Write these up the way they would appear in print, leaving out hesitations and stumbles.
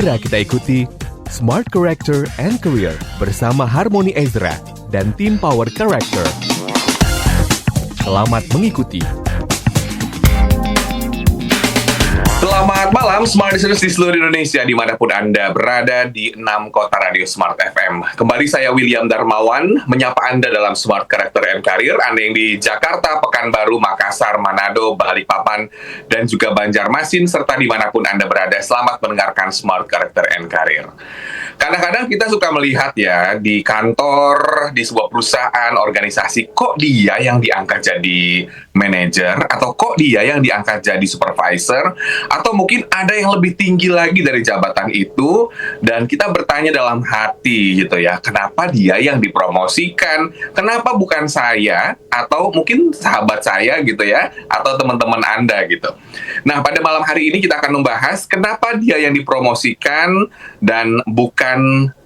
Segera kita ikuti Smart Character and Career bersama Harmony Ezra dan tim Power Character. Selamat mengikuti. Selamat malam Smart Listeners di seluruh Indonesia dimanapun Anda berada di 6 kota radio Smart FM. Kembali saya William Darmawan menyapa Anda dalam Smart Character and Career. Anda yang di Jakarta, Pekanbaru, Makassar, Manado, Balikpapan, dan juga Banjarmasin serta dimanapun Anda berada. Selamat mendengarkan Smart Character and Career. Kadang-kadang kita suka melihat ya di kantor, di sebuah perusahaan, organisasi, kok dia yang diangkat jadi manajer, atau kok dia yang diangkat jadi supervisor, atau mungkin ada yang lebih tinggi lagi dari jabatan itu, dan kita bertanya dalam hati gitu ya, kenapa dia yang dipromosikan, kenapa bukan saya, atau mungkin sahabat saya gitu ya, atau teman-teman Anda gitu. Nah, pada malam hari ini kita akan membahas kenapa dia yang dipromosikan dan bukan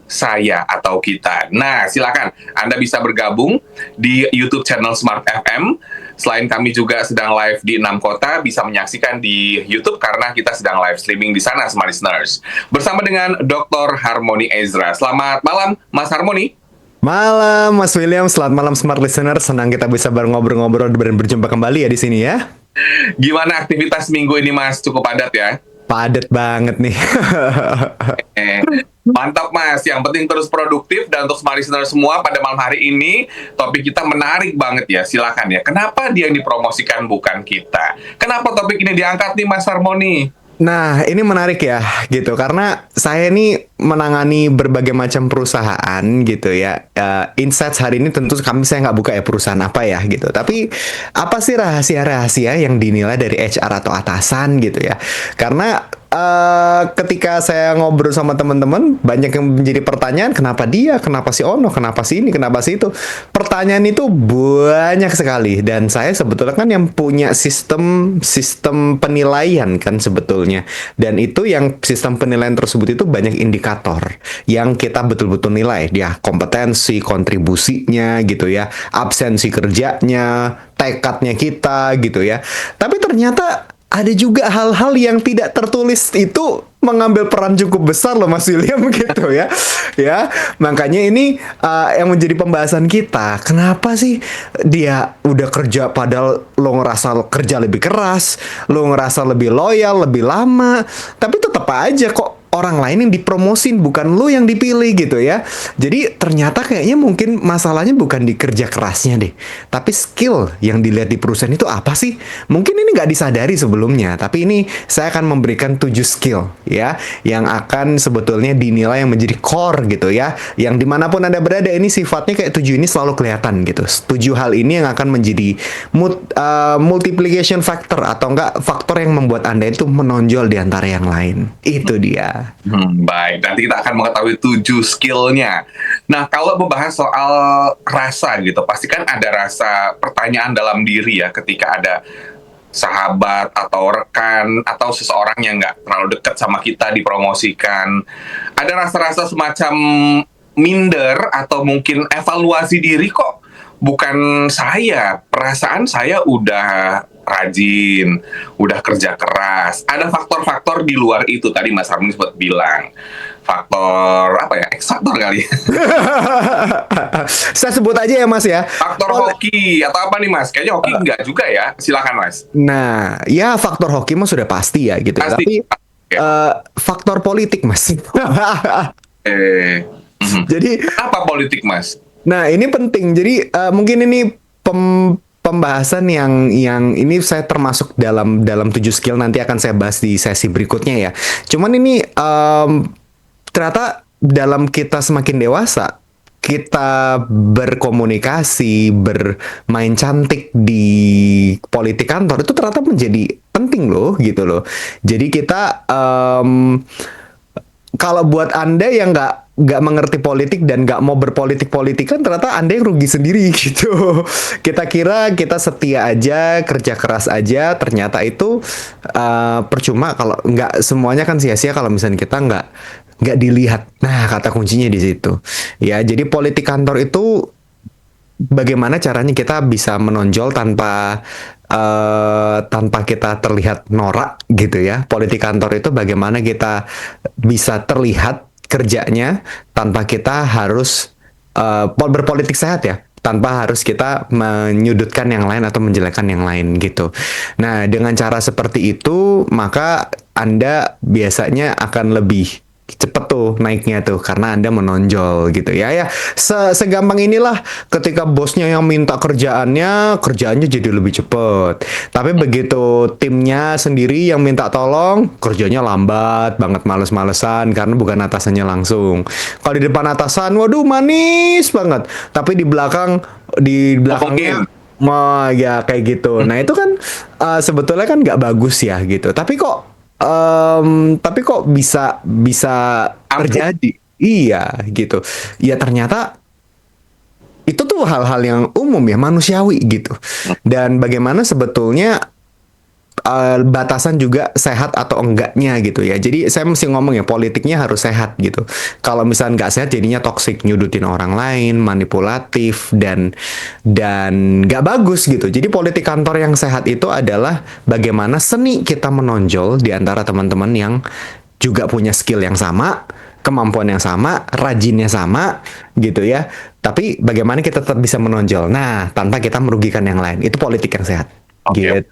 saya atau kita. Nah, silakan Anda bisa bergabung di YouTube channel Smart FM. Selain kami juga sedang live di 6 kota, bisa menyaksikan di YouTube karena kita sedang live streaming di sana, Smart Listeners. Bersama dengan Dr. Harmony Ezra. Selamat malam, Mas Harmony. Malam, Mas William. Selamat malam, Smart Listener. Senang kita bisa ngobrol-ngobrol dan berjumpa kembali ya di sini ya. Gimana aktivitas minggu ini, Mas? Cukup padat ya? Padat banget nih. Mantap Mas, yang penting terus produktif. Dan untuk Smart Listener semua, pada malam hari ini topik kita menarik banget ya. Silakan ya, kenapa dia yang dipromosikan bukan kita? Kenapa topik ini diangkat nih Mas Harmony? Nah, ini menarik ya, gitu. Karena saya ini menangani berbagai macam perusahaan, gitu ya. Insights hari ini tentu saya nggak buka ya perusahaan apa ya, gitu. Tapi, apa sih rahasia-rahasia yang dinilai dari HR atau atasan, gitu ya. Karena ketika saya ngobrol sama teman-teman, banyak yang menjadi pertanyaan, kenapa dia, kenapa si Ono, kenapa si ini, kenapa si itu. Pertanyaan itu banyak sekali, dan saya sebetulnya kan yang punya sistem penilaian kan sebetulnya, dan itu yang sistem penilaian tersebut itu banyak indikator yang kita betul-betul nilai, dia kompetensi, kontribusinya gitu ya, absensi kerjanya, tekadnya kita gitu ya. Tapi ternyata ada juga hal-hal yang tidak tertulis itu mengambil peran cukup besar loh Mas William gitu ya. Ya, makanya ini yang menjadi pembahasan kita. Kenapa sih dia udah kerja padahal lo ngerasa kerja lebih keras, lo ngerasa lebih loyal, lebih lama, tapi tetap aja kok orang lain yang dipromosin, bukan lo yang dipilih gitu ya. Jadi ternyata kayaknya mungkin masalahnya bukan di kerja kerasnya deh, tapi skill yang dilihat di perusahaan itu apa sih? Mungkin ini nggak disadari sebelumnya, tapi ini saya akan memberikan 7 skill ya, yang akan sebetulnya dinilai yang menjadi core gitu ya. Yang dimanapun Anda berada, ini sifatnya kayak 7 ini selalu kelihatan gitu. 7 hal ini yang akan menjadi multiplication factor, atau enggak faktor yang membuat Anda itu menonjol di antara yang lain. Itu dia. Baik, nanti kita akan mengetahui 7 skillnya. Nah, kalau membahas soal rasa gitu, pasti kan ada rasa pertanyaan dalam diri ya ketika ada sahabat atau rekan atau seseorang yang nggak terlalu dekat sama kita dipromosikan. Ada rasa-rasa semacam minder atau mungkin evaluasi diri, kok bukan saya, perasaan saya udah rajin, udah kerja keras. Ada faktor-faktor di luar itu, tadi Mas Harmony sempat bilang. Faktor, apa ya, X faktor kali. Saya sebut aja ya Mas ya. Faktor hoki, atau apa nih Mas? Kayaknya hoki enggak juga ya, silakan Mas. Nah, ya faktor hoki mah sudah pasti ya gitu. Pasti. Tapi faktor politik Mas. Jadi apa politik Mas? Nah, ini penting. Jadi mungkin ini pembahasan yang ini saya termasuk dalam 7 skill, nanti akan saya bahas di sesi berikutnya ya. Cuman ini ternyata dalam kita semakin dewasa, kita berkomunikasi, bermain cantik di politik kantor itu ternyata menjadi penting loh gitu loh. Jadi kita kalau buat Anda yang nggak mengerti politik dan nggak mau berpolitik-politikan, ternyata Anda yang rugi sendiri gitu. Kita kira kita setia aja, kerja keras aja, ternyata itu percuma kalau nggak, semuanya kan sia-sia kalau misalnya kita nggak dilihat. Nah, kata kuncinya di situ. Ya, jadi politik kantor itu bagaimana caranya kita bisa menonjol tanpa tanpa kita terlihat norak gitu ya. Politik kantor itu bagaimana kita bisa terlihat kerjanya tanpa kita harus berpolitik sehat ya, tanpa harus kita menyudutkan yang lain atau menjelekkan yang lain gitu. Nah, dengan cara seperti itu, maka Anda biasanya akan lebih cepet tuh naiknya tuh karena Anda menonjol gitu ya. Segampang inilah, ketika bosnya yang minta kerjaannya jadi lebih cepet. Tapi begitu timnya sendiri yang minta tolong, kerjanya lambat banget, males-malesan karena bukan atasannya langsung. Kalau di depan atasan, waduh manis banget. Tapi di belakangnya ya kayak gitu. Nah, itu kan sebetulnya kan nggak bagus ya gitu. Tapi kok bisa terjadi? Iya gitu. Ya ternyata itu tuh hal-hal yang umum ya, manusiawi gitu. Dan bagaimana sebetulnya batasan juga sehat atau enggaknya gitu ya. Jadi saya mesti ngomong ya, politiknya harus sehat gitu. Kalau misalnya nggak sehat jadinya toksik, nyudutin orang lain, manipulatif dan nggak bagus gitu. Jadi politik kantor yang sehat itu adalah bagaimana seni kita menonjol di antara teman-teman yang juga punya skill yang sama, kemampuan yang sama, rajinnya sama gitu ya. Tapi bagaimana kita tetap bisa menonjol. Nah, tanpa kita merugikan yang lain. Itu politik yang sehat. Gitu.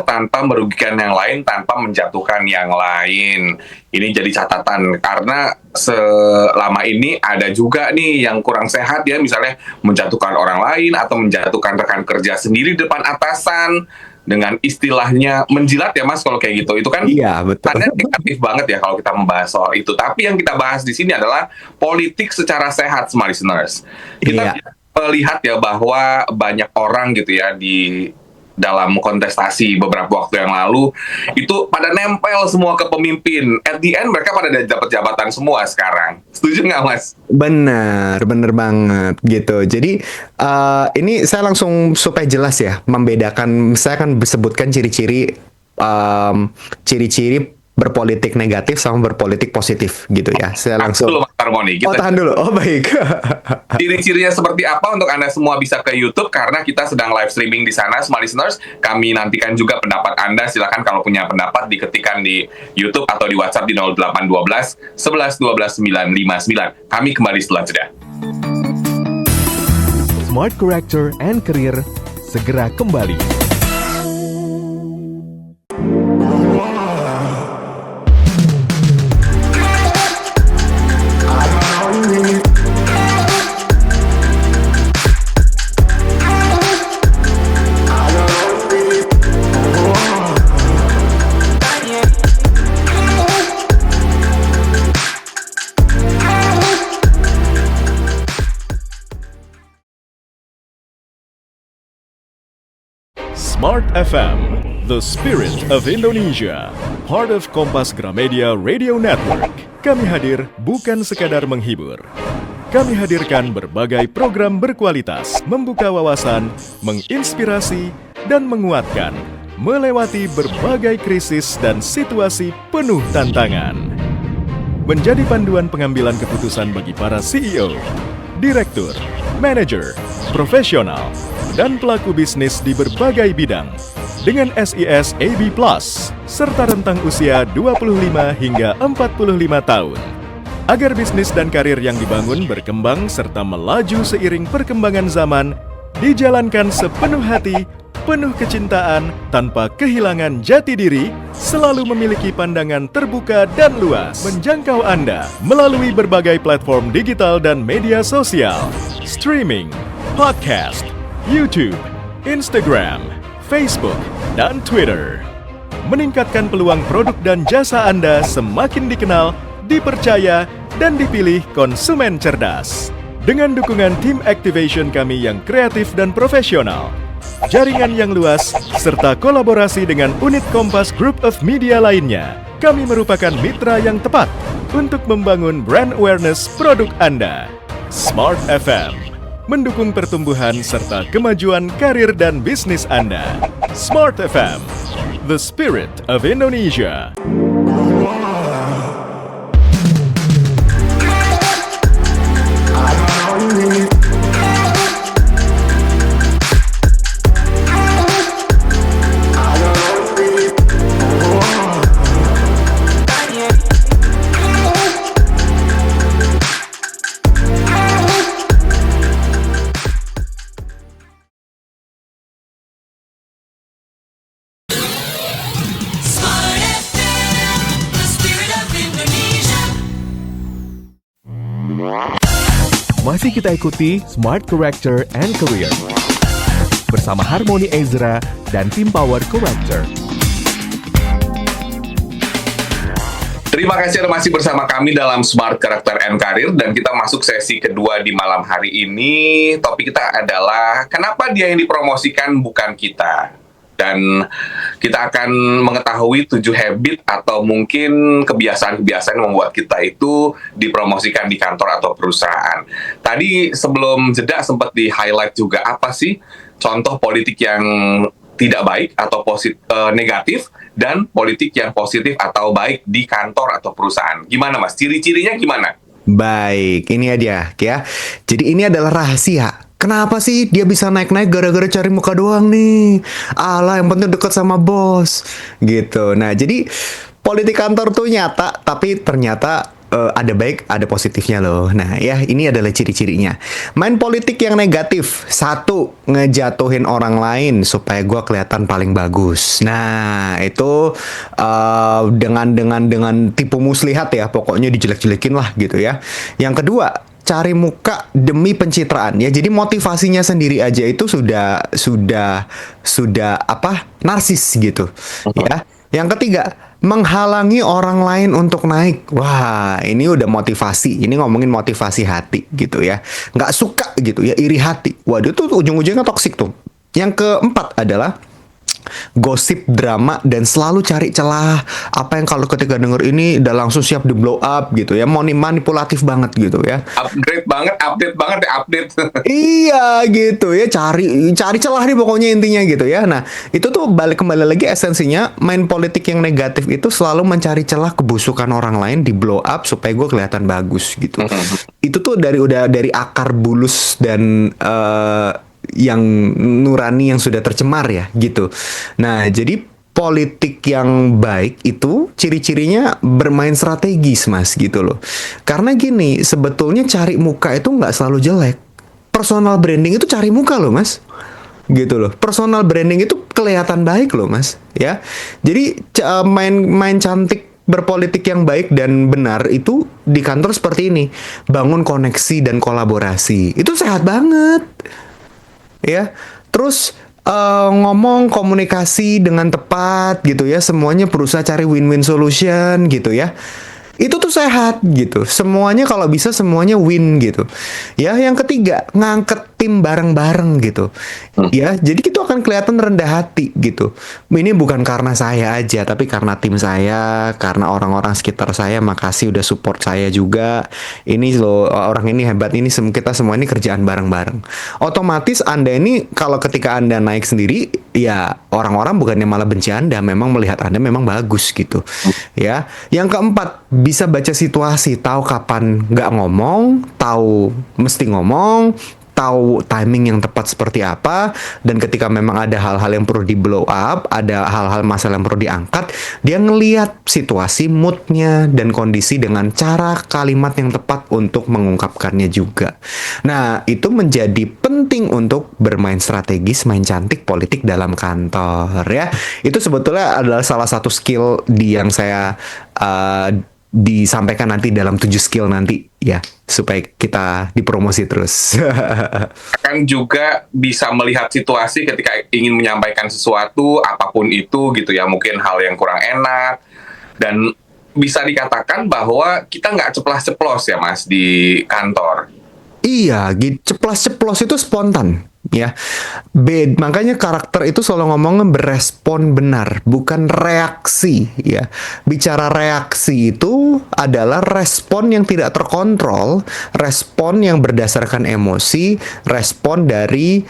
Tanpa merugikan yang lain, tanpa menjatuhkan yang lain. Ini jadi catatan, karena selama ini ada juga nih yang kurang sehat ya, misalnya menjatuhkan orang lain atau menjatuhkan rekan kerja sendiri depan atasan dengan istilahnya menjilat ya Mas, kalau kayak gitu. Itu kan iya, betul. negatif banget ya kalau kita membahas soal itu. Tapi yang kita bahas di sini adalah politik secara sehat, smart listeners. Kita lihat ya bahwa banyak orang gitu ya di dalam kontestasi beberapa waktu yang lalu itu pada nempel semua ke pemimpin. At the end mereka pada dapat jabatan semua sekarang. Setuju nggak Mas? Benar banget gitu. Jadi ini saya langsung supaya jelas ya, membedakan. Saya akan sebutkan ciri-ciri berpolitik negatif sama berpolitik positif gitu ya. Saya langsung. Dulu Mas Harmoni. Tahan dulu. Oh baik. Ciri-cirinya seperti apa untuk Anda semua bisa ke YouTube karena kita sedang live streaming di sana, smart listeners. Kami nantikan juga pendapat Anda. Silakan kalau punya pendapat diketikkan di YouTube atau di WhatsApp di 0812 11 12 959. Kami kembali setelah jeda. Smart Character and Career segera kembali. Smart FM, the spirit of Indonesia, part of Kompas Gramedia Radio Network. Kami hadir bukan sekadar menghibur. Kami hadirkan berbagai program berkualitas, membuka wawasan, menginspirasi, dan menguatkan, melewati berbagai krisis dan situasi penuh tantangan. Menjadi panduan pengambilan keputusan bagi para CEO, direktur, manajer, profesional, dan pelaku bisnis di berbagai bidang dengan SIS AB+, serta rentang usia 25 hingga 45 tahun. Agar bisnis dan karir yang dibangun berkembang serta melaju seiring perkembangan zaman, dijalankan sepenuh hati, penuh kecintaan, tanpa kehilangan jati diri, selalu memiliki pandangan terbuka dan luas, menjangkau Anda melalui berbagai platform digital dan media sosial, streaming, podcast, YouTube, Instagram, Facebook, dan Twitter. Meningkatkan peluang produk dan jasa Anda semakin dikenal, dipercaya, dan dipilih konsumen cerdas. Dengan dukungan tim activation kami yang kreatif dan profesional, jaringan yang luas, serta kolaborasi dengan unit Kompas Group of Media lainnya, kami merupakan mitra yang tepat untuk membangun brand awareness produk Anda. Smart FM mendukung pertumbuhan serta kemajuan karir dan bisnis Anda. Smart FM, the spirit of Indonesia. Masih kita ikuti Smart Character and Career bersama Harmony Ezra dan tim Power Character. Terima kasih Anda masih bersama kami dalam Smart Character and Career, dan kita masuk sesi kedua di malam hari ini. Topik kita adalah kenapa dia yang dipromosikan bukan kita. Dan kita akan mengetahui 7 habit atau mungkin kebiasaan-kebiasaan yang membuat kita itu dipromosikan di kantor atau perusahaan. Tadi sebelum jeda sempat di-highlight juga apa sih contoh politik yang tidak baik atau negatif, dan politik yang positif atau baik di kantor atau perusahaan. Gimana Mas? Ciri-cirinya gimana? Baik, ini aja ya. Jadi ini adalah rahasia. Kenapa sih dia bisa naik-naik gara-gara cari muka doang nih? Alah, yang penting dekat sama bos. Gitu. Nah, jadi politik kantor tuh nyata, tapi ternyata ada baik, ada positifnya loh. Nah, ya ini adalah ciri-cirinya. Main politik yang negatif. 1, ngejatuhin orang lain supaya gua kelihatan paling bagus. Nah, itu dengan tipu muslihat ya. Pokoknya dijelek-jelekin lah gitu ya. Yang kedua, cari muka demi pencitraan ya. Jadi motivasinya sendiri aja itu sudah narsis gitu ya. Yang ketiga, menghalangi orang lain untuk naik. Wah, ini udah motivasi. Ini ngomongin motivasi hati gitu ya. Nggak suka gitu ya, iri hati. Waduh, itu ujung-ujungnya toksik tuh. Yang keempat adalah gosip, drama, dan selalu cari celah. Apa yang kalau ketika denger ini udah langsung siap di blow up gitu ya. Manipulatif banget gitu ya. Update banget ya, update. Iya gitu ya, cari celah nih pokoknya intinya gitu ya. Nah, itu tuh kembali lagi esensinya, main politik yang negatif itu selalu mencari celah kebusukan orang lain di blow up supaya gue kelihatan bagus gitu. Itu tuh dari akar bulus dan yang nurani yang sudah tercemar ya gitu. Nah, jadi politik yang baik itu ciri-cirinya bermain strategis Mas gitu loh. Karena gini, sebetulnya cari muka itu nggak selalu jelek. Personal branding itu cari muka loh Mas. Gitu loh. Personal branding itu kelihatan baik loh Mas ya. Jadi main cantik, berpolitik yang baik dan benar itu di kantor seperti ini. Bangun koneksi dan kolaborasi. Itu sehat banget. Ya, terus ngomong komunikasi dengan tepat gitu ya, semuanya berusaha cari win-win solution gitu ya. Itu tuh sehat gitu. Semuanya kalau bisa semuanya win gitu. Ya, yang ketiga, ngangkat tim bareng-bareng gitu. Ya, jadi itu akan kelihatan rendah hati gitu. Ini bukan karena saya aja, tapi karena tim saya, karena orang-orang sekitar saya, makasih udah support saya juga. Ini loh, orang ini hebat, ini kita semua ini kerjaan bareng-bareng. Otomatis Anda ini kalau ketika Anda naik sendiri, ya orang-orang bukannya malah benci Anda, memang melihat Anda memang bagus gitu. Ya, yang keempat, bisa baca situasi, tahu kapan nggak ngomong, tahu mesti ngomong, tahu timing yang tepat seperti apa, dan ketika memang ada hal-hal yang perlu di blow up, ada hal-hal masalah yang perlu diangkat, dia ngelihat situasi, moodnya, dan kondisi dengan cara kalimat yang tepat untuk mengungkapkannya juga. Nah, itu menjadi penting untuk bermain strategis, main cantik politik dalam kantor ya. Itu sebetulnya adalah salah satu skill yang saya disampaikan nanti dalam 7 skill nanti ya, supaya kita dipromosi terus. Akan juga bisa melihat situasi ketika ingin menyampaikan sesuatu apapun itu gitu ya, mungkin hal yang kurang enak, dan bisa dikatakan bahwa kita nggak ceplas-ceplos ya Mas di kantor. Iya, ceplos-ceplos itu spontan ya. Makanya karakter itu selalu ngomongnya berespon benar, bukan reaksi ya. Bicara reaksi itu adalah respon yang tidak terkontrol, respon yang berdasarkan emosi, respon dari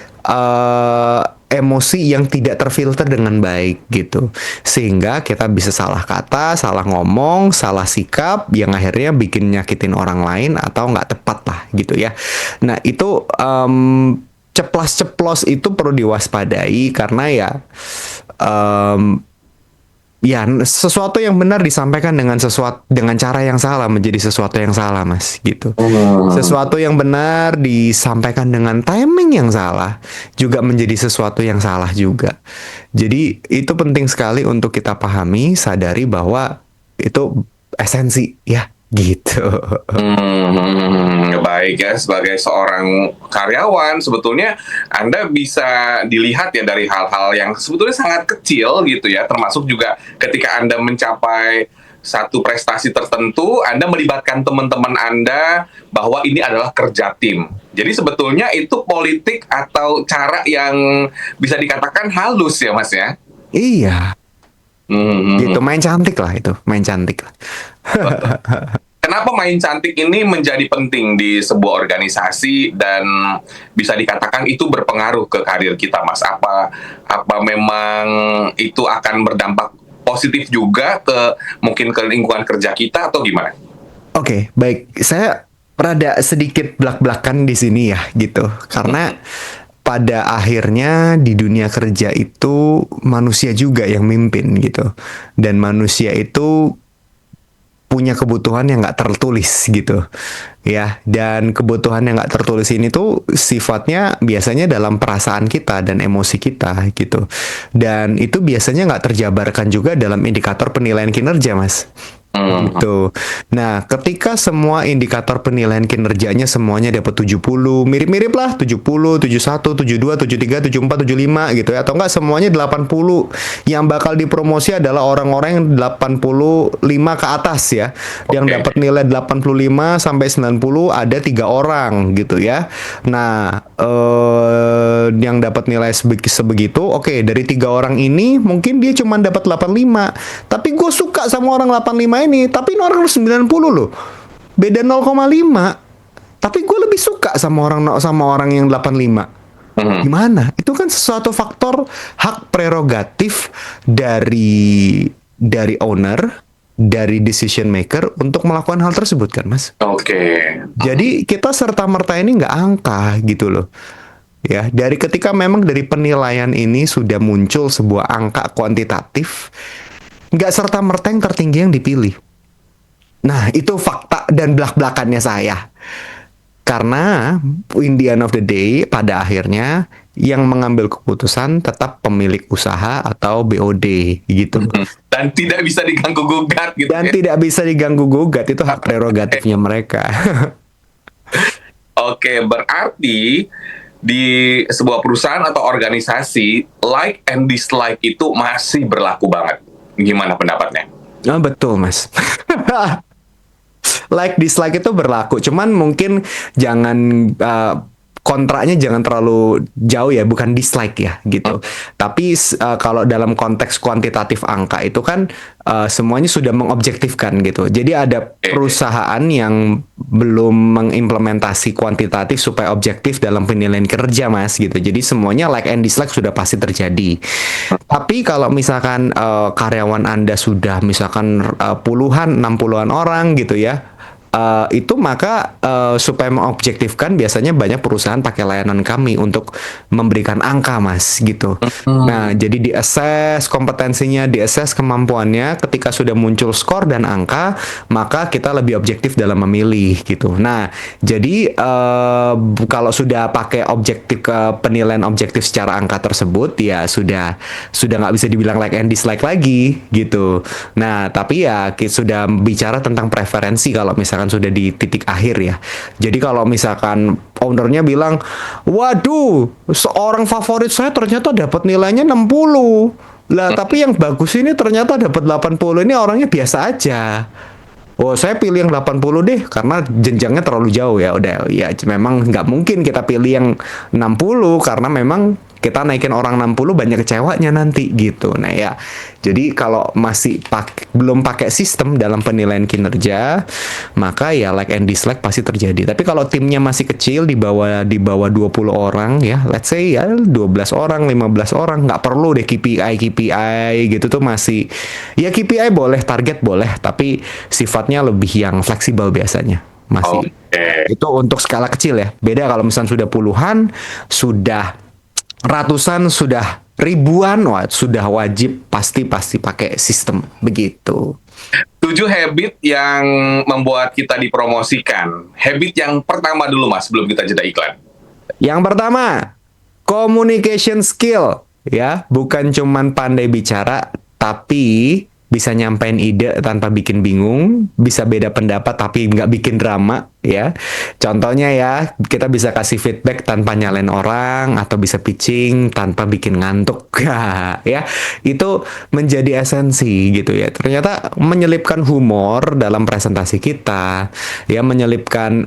emosi yang tidak terfilter dengan baik gitu. Sehingga kita bisa salah kata, salah ngomong, salah sikap yang akhirnya bikin nyakitin orang lain atau nggak tepat lah gitu ya. Nah, itu ceplas-ceplos itu perlu diwaspadai karena ya sesuatu yang benar disampaikan dengan cara yang salah menjadi sesuatu yang salah Mas gitu. Sesuatu yang benar disampaikan dengan timing yang salah juga menjadi sesuatu yang salah juga. Jadi itu penting sekali untuk kita pahami, sadari bahwa itu esensi ya gitu. Baik ya, sebagai seorang karyawan sebetulnya Anda bisa dilihat ya dari hal-hal yang sebetulnya sangat kecil gitu ya, termasuk juga ketika Anda mencapai satu prestasi tertentu, Anda melibatkan teman-teman Anda bahwa ini adalah kerja tim. Jadi sebetulnya itu politik atau cara yang bisa dikatakan halus ya Mas ya? Iya, gitu, Hmm. main cantik lah itu, main cantik lah. Kenapa main cantik ini menjadi penting di sebuah organisasi dan bisa dikatakan itu berpengaruh ke karir kita, Mas? Apa memang itu akan berdampak positif juga ke mungkin ke lingkungan kerja kita atau gimana? Oke, baik. Saya rada sedikit belak-belakan di sini ya, gitu. Karena pada akhirnya di dunia kerja itu manusia juga yang mimpin gitu. Dan manusia itu punya kebutuhan yang nggak tertulis gitu ya, dan kebutuhan yang nggak tertulis ini tuh sifatnya biasanya dalam perasaan kita dan emosi kita gitu, dan itu biasanya nggak terjabarkan juga dalam indikator penilaian kinerja, Mas. Gitu. Nah, ketika semua indikator penilaian kinerjanya semuanya dapat 70, mirip-mirip lah, 70, 71, 72, 73, 74, 75 gitu ya, atau enggak semuanya 80. Yang bakal dipromosi adalah orang-orang yang 85 ke atas ya. Yang Oke. dapat nilai 85 sampai 90 ada 3 orang gitu ya. Nah, yang dapat nilai sebegitu, oke, dari 3 orang ini mungkin dia cuma dapat 85. Tapi gue suka sama orang 85 ini, tapi ini orang 90 loh. Beda 0,5. Tapi gue lebih suka sama orang yang 85. Gimana? Itu kan sesuatu faktor hak prerogatif dari owner, dari decision maker untuk melakukan hal tersebut kan, Mas? Oke. Jadi kita serta-merta ini nggak angka gitu loh. Ya, dari ketika memang dari penilaian ini sudah muncul sebuah angka kuantitatif, nggak serta-merta yang tertinggi yang dipilih. Nah, itu fakta dan belak-belakannya saya. Karena in the end of the day, pada akhirnya yang mengambil keputusan tetap pemilik usaha atau BOD gitu. Dan tidak bisa diganggu gugat gitu Dan ya. tidak bisa diganggu gugat, itu hak prerogatifnya mereka. Oke, berarti di sebuah perusahaan atau organisasi, like and dislike itu masih berlaku banget. Gimana pendapatnya? Oh, betul, Mas. Like dislike itu berlaku, cuman mungkin jangan kontraknya jangan terlalu jauh ya, bukan dislike ya gitu. Tapi kalau dalam konteks kuantitatif angka itu kan semuanya sudah mengobjektifkan gitu. Jadi ada perusahaan yang belum mengimplementasi kuantitatif supaya objektif dalam penilaian kerja, Mas, gitu. Jadi semuanya like and dislike sudah pasti terjadi. Tapi kalau misalkan karyawan Anda sudah misalkan puluhan, 60-an orang gitu ya, itu maka supaya mengobjektifkan biasanya banyak perusahaan pakai layanan kami untuk memberikan angka, Mas, gitu. Nah, jadi di-assess kompetensinya, di-assess kemampuannya, ketika sudah muncul skor dan angka, maka kita lebih objektif dalam memilih gitu. Nah, jadi kalau sudah pakai penilaian objektif secara angka tersebut, ya sudah nggak bisa dibilang like and dislike lagi gitu. Nah, tapi ya kita sudah bicara tentang preferensi kalau misalkan sudah di titik akhir ya. Jadi kalau misalkan ownernya bilang, waduh, seorang favorit saya ternyata dapat nilainya 60. Lah, tapi yang bagus ini ternyata dapat 80. Ini orangnya biasa aja. Oh, saya pilih yang 80 deh karena jenjangnya terlalu jauh ya. Udah, ya memang nggak mungkin kita pilih yang 60 karena memang kita naikin orang 60 banyak kecewanya nanti gitu. Nah ya, jadi kalau masih belum pakai sistem dalam penilaian kinerja, maka ya like and dislike pasti terjadi. Tapi kalau timnya masih kecil di bawah 20 orang ya, let's say ya 12 orang, 15 orang, nggak perlu deh KPI gitu tuh masih, ya KPI boleh, target boleh, tapi sifatnya lebih yang fleksibel biasanya. Masih. Itu untuk skala kecil ya. Beda kalau misalnya sudah puluhan, sudah ratusan, sudah ribuan, wah, sudah wajib pasti pakai sistem begitu. 7 habit yang membuat kita dipromosikan. Habit yang pertama dulu, Mas, sebelum kita jeda iklan. Yang pertama, communication skill ya, bukan cuman pandai bicara, tapi bisa nyampein ide tanpa bikin bingung, bisa beda pendapat tapi nggak bikin drama, ya. Contohnya ya, kita bisa kasih feedback tanpa nyalain orang, atau bisa pitching tanpa bikin ngantuk, ya. Itu menjadi esensi gitu ya. Ternyata menyelipkan humor dalam presentasi kita, ya, menyelipkan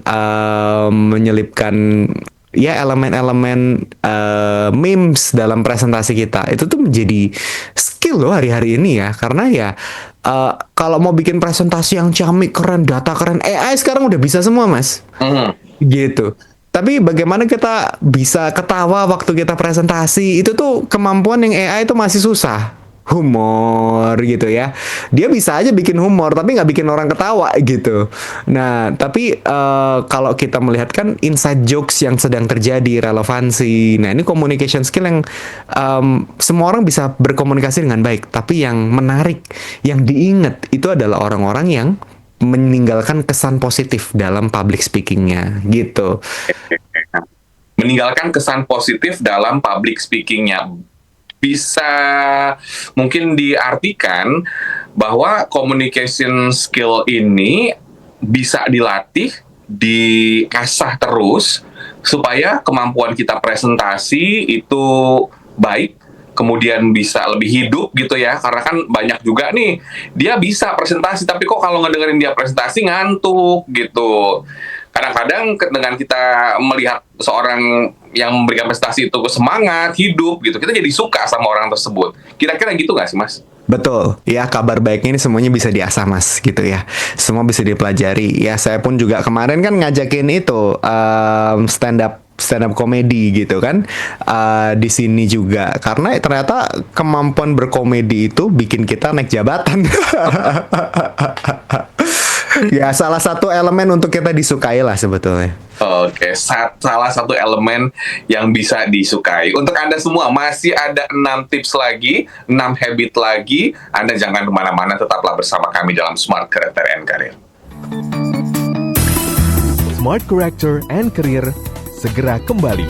ya elemen-elemen memes dalam presentasi kita itu tuh menjadi skill loh hari-hari ini ya, karena ya kalau mau bikin presentasi yang ciamik, keren, data keren, AI sekarang udah bisa semua, Mas. Gitu. Tapi bagaimana kita bisa ketawa waktu kita presentasi, itu tuh kemampuan yang AI itu masih susah. Humor gitu ya, dia bisa aja bikin humor tapi nggak bikin orang ketawa gitu. Nah, tapi kalau kita melihat kan inside jokes yang sedang terjadi, relevansi, nah ini communication skill yang semua orang bisa berkomunikasi dengan baik, tapi yang menarik, yang diingat itu adalah orang-orang yang meninggalkan kesan positif dalam public speakingnya gitu. Meninggalkan kesan positif dalam public speakingnya. Bisa mungkin diartikan bahwa communication skill ini bisa dilatih, diasah terus supaya kemampuan kita presentasi itu baik, kemudian bisa lebih hidup gitu ya. Karena kan banyak juga nih, dia bisa presentasi tapi kok kalau ngedengerin dia presentasi ngantuk gitu. Kadang-kadang dengan kita melihat seorang yang memberikan prestasi itu semangat, hidup gitu, kita jadi suka sama orang tersebut. Kira-kira gitu nggak sih, Mas? Betul, ya, kabar baiknya ini semuanya bisa diasah, Mas, gitu ya. Semua bisa dipelajari. Ya, saya pun juga kemarin kan ngajakin itu stand up komedi gitu kan di sini juga, karena ternyata kemampuan berkomedi itu bikin kita naik jabatan. Ya, salah satu elemen untuk kita disukai lah sebetulnya. Oke, salah satu elemen yang bisa disukai. Untuk Anda semua, masih ada 6 tips lagi, 6 habit lagi. Anda jangan kemana-mana, tetaplah bersama kami dalam Smart Character and Career. Smart Character and Career segera kembali.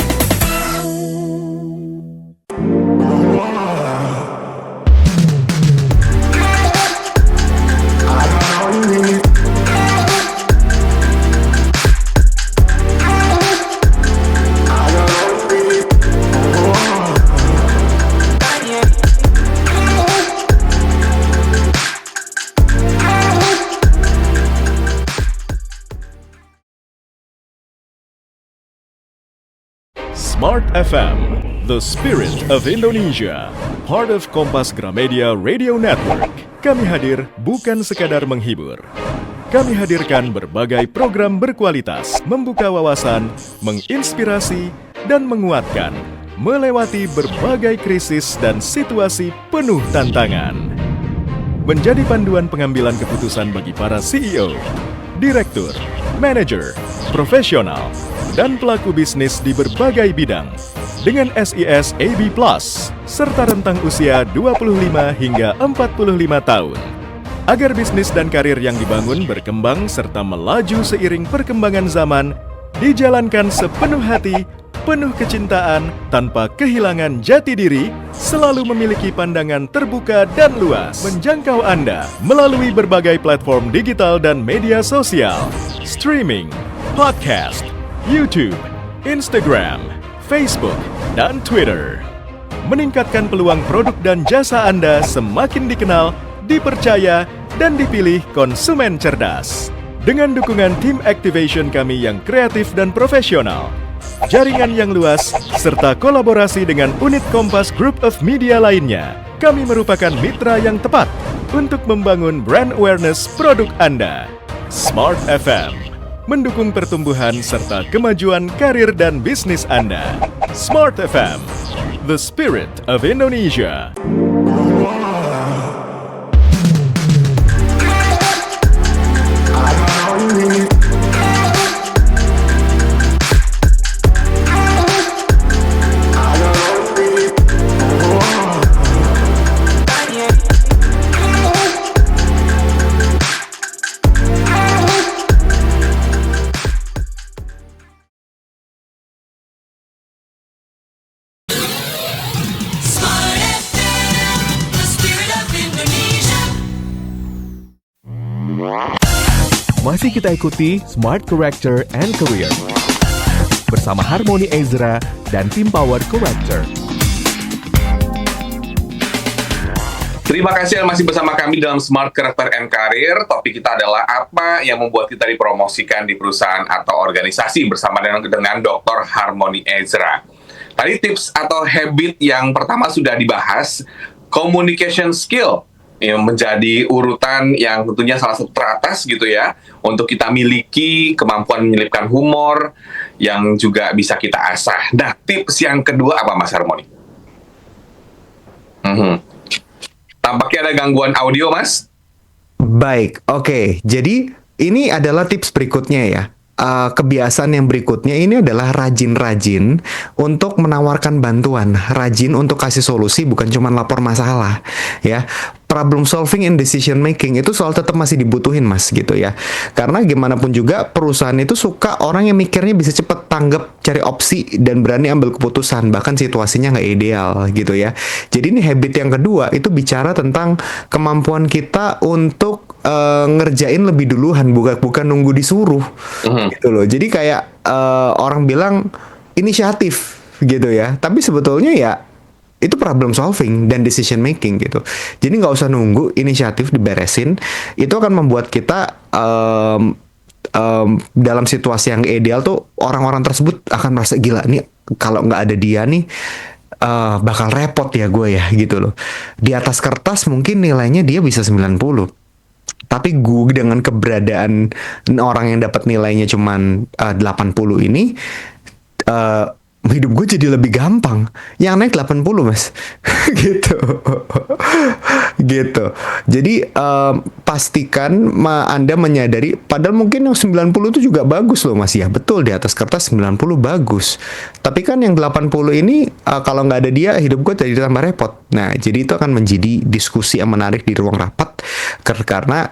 Smart FM, the spirit of Indonesia, part of Kompas Gramedia Radio Network. Kami hadir bukan sekadar menghibur. Kami hadirkan berbagai program berkualitas, membuka wawasan, menginspirasi, dan menguatkan, melewati berbagai krisis dan situasi penuh tantangan. Menjadi panduan pengambilan keputusan bagi para CEO, direktur, manajer, profesional, dan pelaku bisnis di berbagai bidang dengan SIS AB+, serta rentang usia 25 hingga 45 tahun. Agar bisnis dan karir yang dibangun berkembang serta melaju seiring perkembangan zaman, dijalankan sepenuh hati, penuh kecintaan, tanpa kehilangan jati diri, selalu memiliki pandangan terbuka dan luas, menjangkau Anda melalui berbagai platform digital dan media sosial, streaming, podcast, YouTube, Instagram, Facebook, dan Twitter. Meningkatkan peluang produk dan jasa Anda semakin dikenal, dipercaya, dan dipilih konsumen cerdas. Dengan dukungan tim activation kami yang kreatif dan profesional, jaringan yang luas, serta kolaborasi dengan unit Kompas Group of Media lainnya, kami merupakan mitra yang tepat untuk membangun brand awareness produk Anda. Smart FM mendukung pertumbuhan serta kemajuan karir dan bisnis Anda. Smart FM, the spirit of Indonesia. Diskusi kita ikuti Smart Character and Career bersama Harmony Ezra dan tim Power Character. Terima kasih yang masih bersama kami dalam Smart Character and Career. Topik kita adalah apa yang membuat kita dipromosikan di perusahaan atau organisasi bersama dengan Dr. Harmony Ezra. Tadi tips atau habit yang pertama sudah dibahas, communication skill yang menjadi urutan yang tentunya salah satu teratas gitu ya, untuk kita miliki kemampuan menyelipkan humor yang juga bisa kita asah. Nah, tips yang kedua apa Mas Harmony? Tampaknya ada gangguan audio, Mas. Baik, oke. Jadi ini adalah tips berikutnya ya. Kebiasaan yang berikutnya ini adalah rajin-rajin untuk menawarkan bantuan, rajin untuk kasih solusi, bukan cuma lapor masalah ya. Problem solving and decision making itu soal tetap masih dibutuhin Mas gitu ya. Karena gimana pun juga perusahaan itu suka orang yang mikirnya bisa cepet tanggap, cari opsi dan berani ambil keputusan bahkan situasinya nggak ideal gitu ya. Jadi ini habit yang kedua itu bicara tentang kemampuan kita untuk ngerjain lebih duluan, bukan nunggu disuruh gitu loh. Jadi kayak orang bilang inisiatif gitu ya, tapi sebetulnya ya itu problem solving dan decision making gitu. Jadi nggak usah nunggu inisiatif diberesin. Itu akan membuat kita dalam situasi yang ideal tuh orang-orang tersebut akan merasa gila nih kalau nggak ada dia nih bakal repot ya gue ya gitu loh. Di atas kertas mungkin nilainya dia bisa 90. Tapi gue dengan keberadaan orang yang dapat nilainya cuman 80 ini hidup gue jadi lebih gampang. Yang naik 80 Mas. Gitu. Gitu. Jadi pastikan Anda menyadari padahal mungkin yang 90 itu juga bagus loh Mas ya. Betul, di atas kertas 90 bagus. Tapi kan yang 80 ini kalau nggak ada dia hidup gue jadi tambah repot. Nah, jadi itu akan menjadi diskusi yang menarik di ruang rapat karena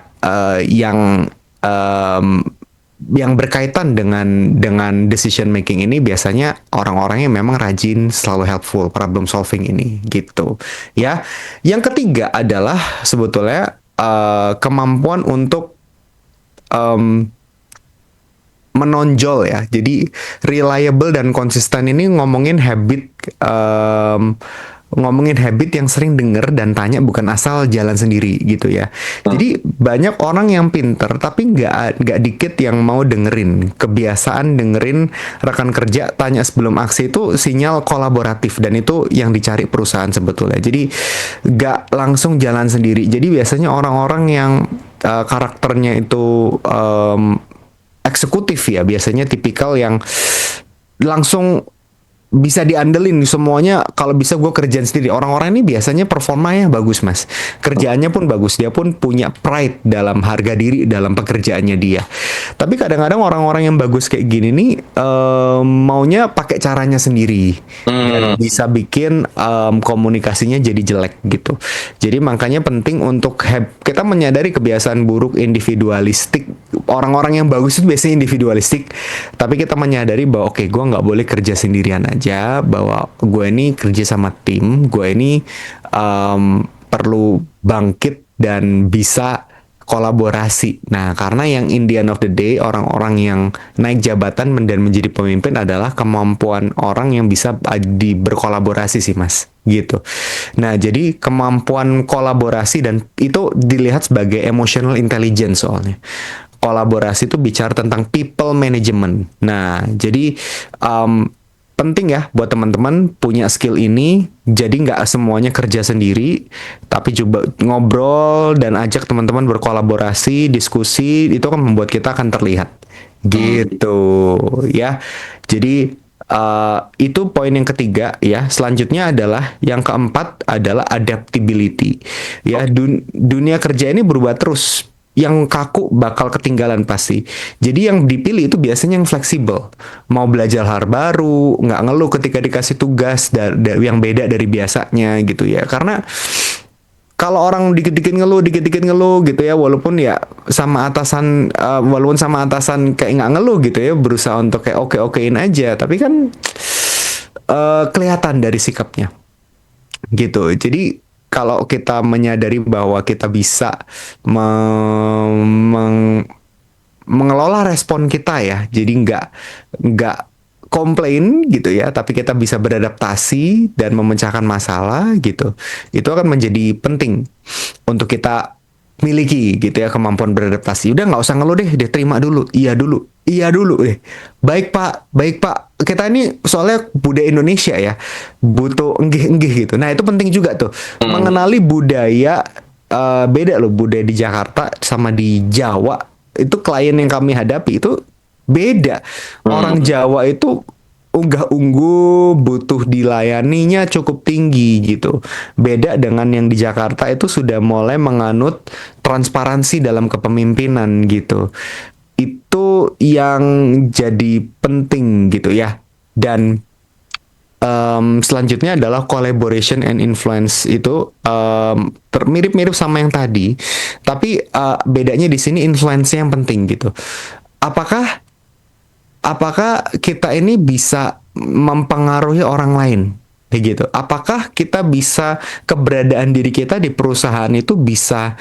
yang berkaitan dengan decision making ini biasanya orang-orang yang memang rajin, selalu helpful, problem solving ini gitu ya. Yang ketiga adalah sebetulnya kemampuan untuk menonjol ya. Jadi reliable dan konsisten ini ngomongin habit yang sering denger dan tanya bukan asal jalan sendiri gitu ya. Jadi banyak orang yang pinter tapi nggak dikit yang mau dengerin. Kebiasaan dengerin rekan kerja tanya sebelum aksi itu sinyal kolaboratif dan itu yang dicari perusahaan sebetulnya. Jadi nggak langsung jalan sendiri. Jadi biasanya orang-orang yang karakternya itu eksekutif ya, biasanya tipikal yang langsung bisa diandelin semuanya. Kalau bisa gue kerjaan sendiri. Orang-orang ini biasanya performanya bagus Mas, kerjaannya pun bagus, dia pun punya pride dalam harga diri dalam pekerjaannya dia. Tapi kadang-kadang orang-orang yang bagus kayak gini nih maunya pakai caranya sendiri dan bisa bikin komunikasinya jadi jelek gitu. Jadi makanya penting untuk kita menyadari kebiasaan buruk individualistik. Orang-orang yang bagus itu biasanya individualistik, tapi kita menyadari bahwa oke, gue nggak boleh kerja sendirian aja, bahwa gue ini kerja sama tim, gue ini perlu bangkit dan bisa kolaborasi. Nah, karena yang in the end of the day, orang-orang yang naik jabatan dan menjadi pemimpin adalah kemampuan orang yang bisa berkolaborasi sih Mas, gitu. Nah, jadi kemampuan kolaborasi dan itu dilihat sebagai emotional intelligence soalnya. Kolaborasi itu bicara tentang people management. Nah, jadi penting ya buat teman-teman punya skill ini. Jadi nggak semuanya kerja sendiri, tapi coba ngobrol dan ajak teman-teman berkolaborasi, diskusi. Itu kan membuat kita akan terlihat gitu ya. Jadi itu poin yang ketiga ya. Selanjutnya adalah yang keempat adalah adaptability ya. Dunia kerja ini berubah terus. Yang kaku bakal ketinggalan pasti. Jadi yang dipilih itu biasanya yang fleksibel, mau belajar hal baru, nggak ngeluh ketika dikasih tugas yang beda dari biasanya gitu ya. Karena kalau orang dikit-dikit ngeluh gitu ya, walaupun sama atasan kayak nggak ngeluh gitu ya, berusaha untuk kayak oke-okein aja, tapi kan kelihatan dari sikapnya gitu. Jadi kalau kita menyadari bahwa kita bisa mengelola respon kita ya. Jadi nggak komplain gitu ya, tapi kita bisa beradaptasi dan memecahkan masalah gitu. Itu akan menjadi penting untuk kita miliki gitu ya, kemampuan beradaptasi. Udah nggak usah ngeluh deh, dia terima dulu, iya dulu deh. Baik pak, kita ini soalnya budaya Indonesia ya, butuh enggih gitu. Nah itu penting juga tuh, mengenali budaya. Beda loh budaya di Jakarta sama di Jawa. Itu klien yang kami hadapi itu beda. Orang Jawa itu unggah-ungguh, butuh dilayaninya cukup tinggi gitu. Beda dengan yang di Jakarta itu sudah mulai menganut transparansi dalam kepemimpinan gitu. Itu yang jadi penting gitu ya. Dan selanjutnya adalah collaboration and influence. Itu mirip-mirip sama yang tadi, tapi bedanya di sini influence yang penting gitu. Apakah kita ini bisa mempengaruhi orang lain kayak gitu? Apakah kita bisa, keberadaan diri kita di perusahaan itu bisa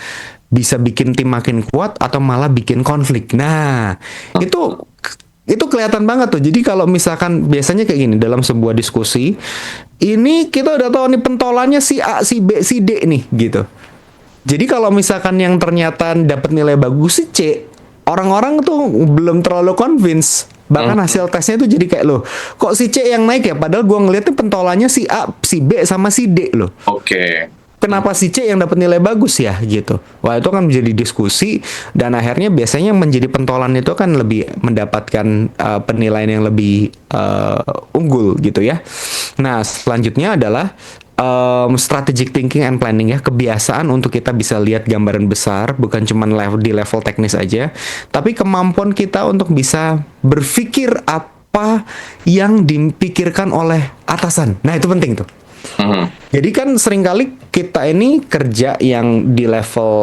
bikin tim makin kuat atau malah bikin konflik? Nah, itu kelihatan banget tuh. Jadi kalau misalkan biasanya kayak gini dalam sebuah diskusi, ini kita udah tahu nih pentolannya si A, si B, si D nih gitu. Jadi kalau misalkan yang ternyata dapat nilai bagus si C, orang-orang tuh belum terlalu convince. Bahkan hasil tesnya tuh jadi kayak, loh kok si C yang naik ya, padahal gua ngeliatnya pentolannya si A, si B sama si D loh. Oke. Kenapa si C yang dapat nilai bagus ya gitu. Wah itu kan menjadi diskusi, dan akhirnya biasanya yang menjadi pentolan itu kan lebih mendapatkan penilaian yang lebih unggul gitu ya. Nah selanjutnya adalah strategic thinking and planning ya, kebiasaan untuk kita bisa lihat gambaran besar, bukan cuma di level teknis aja, tapi kemampuan kita untuk bisa berpikir apa yang dipikirkan oleh atasan. Nah itu penting tuh. Jadi kan seringkali kita ini kerja yang di level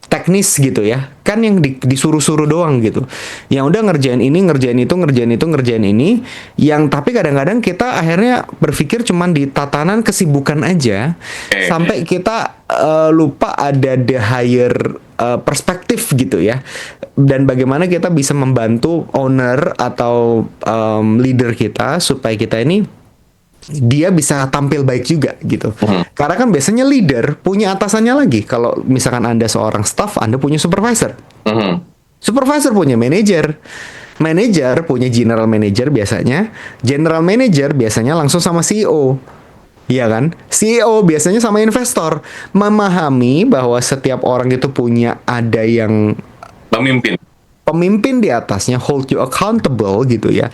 teknis gitu ya, kan yang disuruh-suruh doang gitu. Yang udah ngerjain ini, ngerjain itu, ngerjain ini, yang tapi kadang-kadang kita akhirnya berpikir cuman di tatanan kesibukan aja, sampai kita lupa ada the higher perspektif gitu ya. Dan bagaimana kita bisa membantu owner atau leader kita supaya kita ini dia bisa tampil baik juga gitu. Karena kan biasanya leader punya atasannya lagi. Kalau misalkan Anda seorang staff, Anda punya supervisor. Supervisor punya manager. Manager punya general manager biasanya. General manager biasanya langsung sama CEO. Iya kan? CEO biasanya sama investor. Memahami bahwa setiap orang itu punya ada yang pemimpin di atasnya, hold you accountable gitu ya.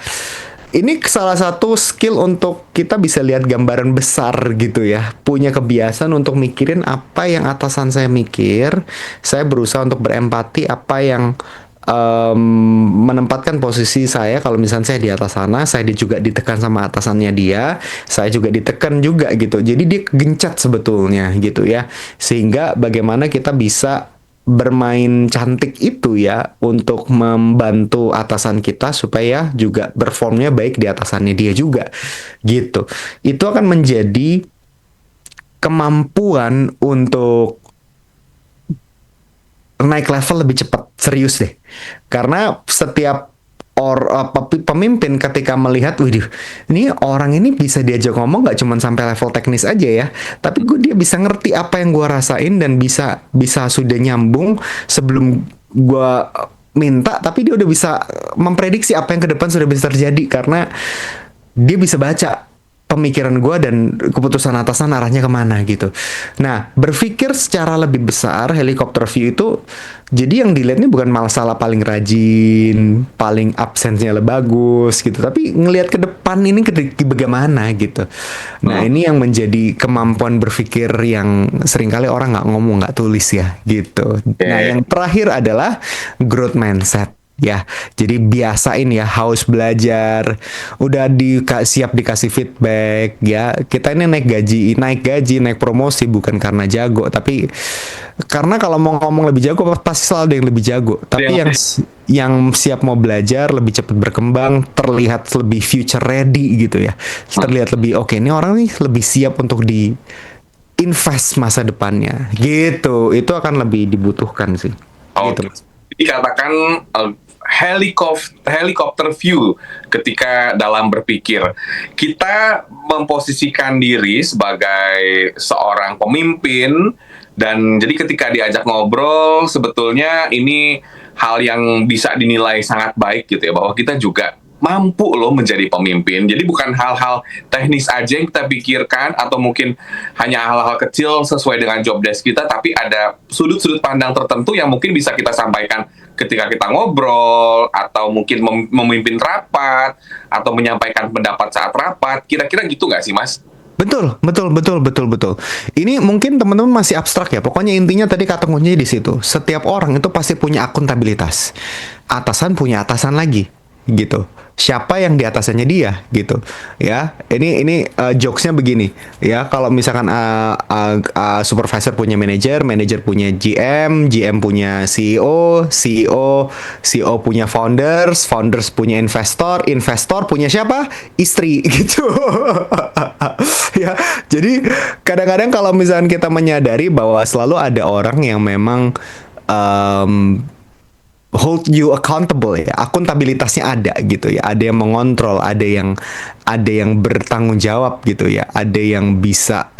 Ini salah satu skill untuk kita bisa lihat gambaran besar gitu ya. Punya kebiasaan untuk mikirin apa yang atasan saya mikir. Saya berusaha untuk berempati apa yang menempatkan posisi saya. Kalau misalnya saya di atas sana, saya juga ditekan sama atasannya dia. Saya juga ditekan juga gitu. Jadi dia gencat sebetulnya gitu ya. Sehingga bagaimana kita bisa bermain cantik itu ya untuk membantu atasan kita supaya juga performnya baik di atasannya dia juga gitu. Itu akan menjadi kemampuan untuk naik level lebih cepat, serius deh. Karena setiap pemimpin ketika melihat, widih, ini orang ini bisa diajak ngomong nggak cuma sampai level teknis aja ya, tapi dia bisa ngerti apa yang gue rasain dan bisa sudah nyambung sebelum gue minta, tapi dia udah bisa memprediksi apa yang ke depan sudah bisa terjadi karena dia bisa baca pemikiran gue dan keputusan atasan arahnya kemana gitu. Nah, berpikir secara lebih besar, helikopter view itu, jadi yang dilihatnya bukan masalah paling rajin, paling absennya lebih bagus gitu, tapi ngelihat ke depan ini bagaimana gitu. Nah, ini yang menjadi kemampuan berpikir yang seringkali orang nggak ngomong, nggak tulis ya gitu. Nah, yang terakhir adalah growth mindset. Ya, jadi biasain ya, haus belajar, udah siap dikasih feedback ya. Kita ini naik gaji, naik promosi bukan karena jago, tapi karena kalau mau ngomong lebih jago pasti selalu ada yang lebih jago. Tapi yang siap mau belajar, lebih cepat berkembang, terlihat lebih future ready gitu ya. Terlihat lebih oke, ini orang nih lebih siap untuk di invest masa depannya gitu. Itu akan lebih dibutuhkan sih. Gitu. dikatakan helikopter view ketika dalam berpikir. Kita memposisikan diri sebagai seorang pemimpin, dan jadi ketika diajak ngobrol sebetulnya ini hal yang bisa dinilai sangat baik gitu ya, bahwa kita juga mampu loh menjadi pemimpin. Jadi bukan hal-hal teknis aja yang kita pikirkan, atau mungkin hanya hal-hal kecil sesuai dengan job desk kita, tapi ada sudut-sudut pandang tertentu yang mungkin bisa kita sampaikan ketika kita ngobrol, atau mungkin memimpin rapat, atau menyampaikan pendapat saat rapat. Kira-kira gitu nggak sih, Mas? Betul. Ini mungkin teman-teman masih abstrak ya. Pokoknya intinya tadi kata kuncinya di situ. Setiap orang itu pasti punya akuntabilitas. Atasan punya atasan lagi, gitu. Siapa yang di atasannya dia, gitu. Ya, ini jokesnya begini. Ya, kalau misalkan supervisor punya manajer, manajer punya GM, GM punya CEO, CEO punya founders, founders punya investor, investor punya siapa? Istri, gitu. Ya, jadi kadang-kadang kalau misalkan kita menyadari bahwa selalu ada orang yang memang hold you accountable ya, akuntabilitasnya ada gitu ya, ada yang mengontrol, ada yang bertanggung jawab gitu ya, ada yang bisa